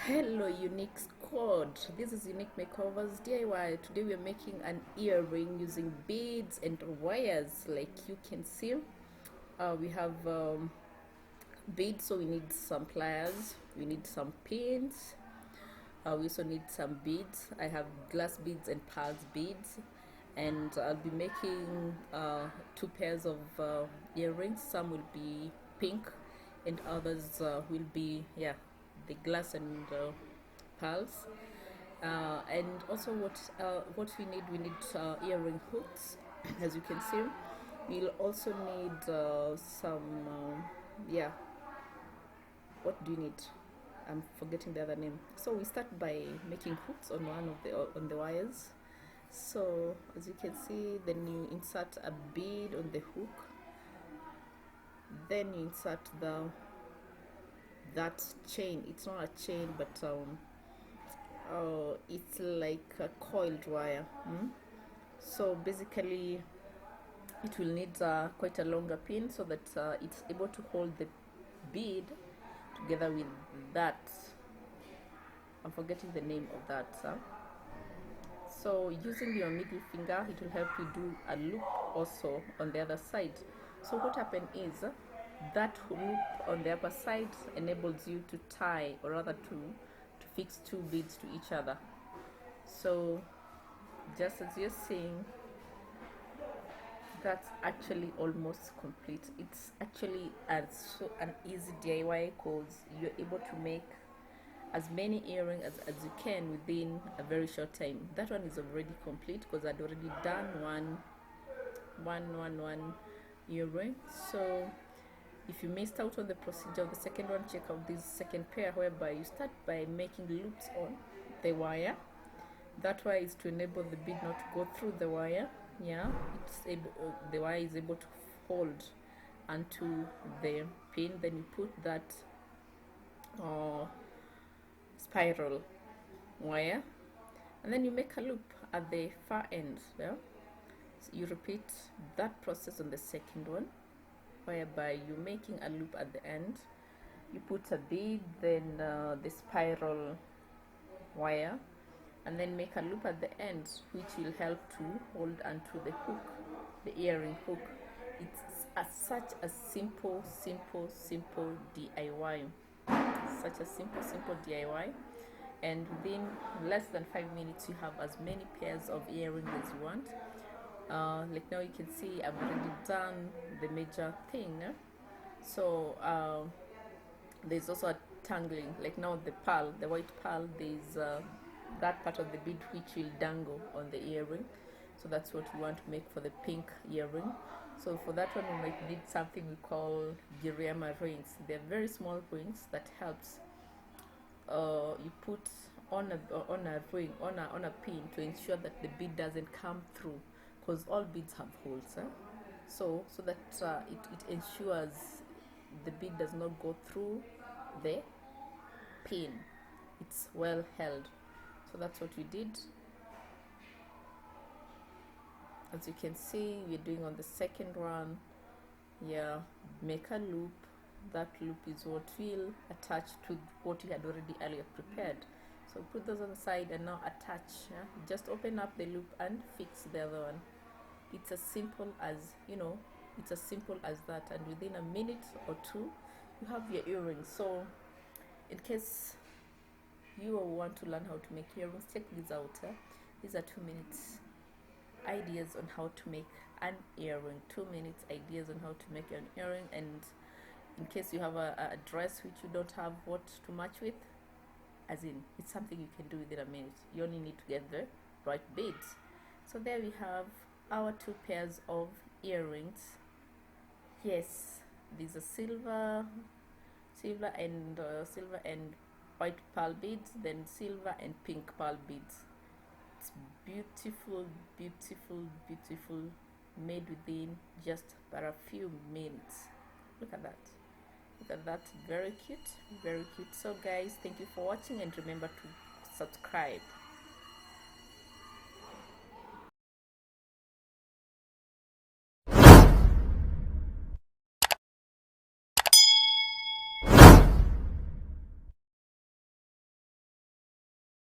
Hello Unique Squad, this is Unique Makeovers DIY. Today we are making an earring using beads and wires. Like you can see, we have beads, so we need some pliers, we need some pins, we also need some beads. I have glass beads and pearls beads, and I'll be making two pairs of earrings. Some will be pink and others will be the glass and pearls. And also what we need earring hooks. As you can see, we'll also need some yeah what do you need? I'm forgetting the other name. So we start by making hooks on one of the wires. So as you can see, then you insert a bead on the hook, then you insert that chain. It's not a chain, but it's like a coiled wire. So basically it will need quite a longer pin so that it's able to hold the bead together with that. I'm forgetting the name of that. So using your middle finger, it will help you do a loop also on the other side. So what happens is that loop on the upper side enables you to tie, or rather to fix two beads to each other. So just as you're seeing, that's actually almost complete. It's actually an easy DIY because you're able to make as many earrings as you can within a very short time. That one is already complete because I'd already done one earring. So if you missed out on the procedure of the second one, check out this second pair, whereby you start by making loops on the wire. That wire is to enable the bead not to go through the wire. The wire is able to hold onto the pin. Then you put that spiral wire, and then you make a loop at the far end. So you repeat that process on the second one, whereby you're making a loop at the end. You put a bead, then the spiral wire, and then make a loop at the end, which will help to hold onto the hook, the earring hook. It's such a simple DIY. Such a simple DIY, and within less than 5 minutes you have as many pairs of earrings as you want. Like now you can see I've already done the major thing. So there's also a tangling. Like now the white pearl, there's that part of the bead which will dangle on the earring. So that's what we want to make for the pink earring. So for that one, we might need something we call Giriama rings. They're very small rings that helps you put on a ring, on a pin, to ensure that the bead doesn't come through, because all beads have holes. So that it ensures the bead does not go through the pin. It's well held. So that's what we did. As you can see, we're doing on the second one. Make a loop. That loop is what will attach to what you had already earlier prepared. So put those on the side and now attach. Just open up the loop and fix the other one. It's as simple as it's as simple as that, and within a minute or two you have your earrings. So in case you want to learn how to make earrings, check these out. These are 2 minutes ideas on how to make an earring. 2 minutes ideas on how to make an earring. And in case you have a dress which you don't have what to match with, as in, it's something you can do within a minute. You only need to get the right beads. So there we have our 2 pairs of earrings. Yes, these are silver and white pearl beads, then silver and pink pearl beads. It's beautiful, made within just but a few minutes. Look at that, very cute. So guys, thank you for watching, and remember to subscribe.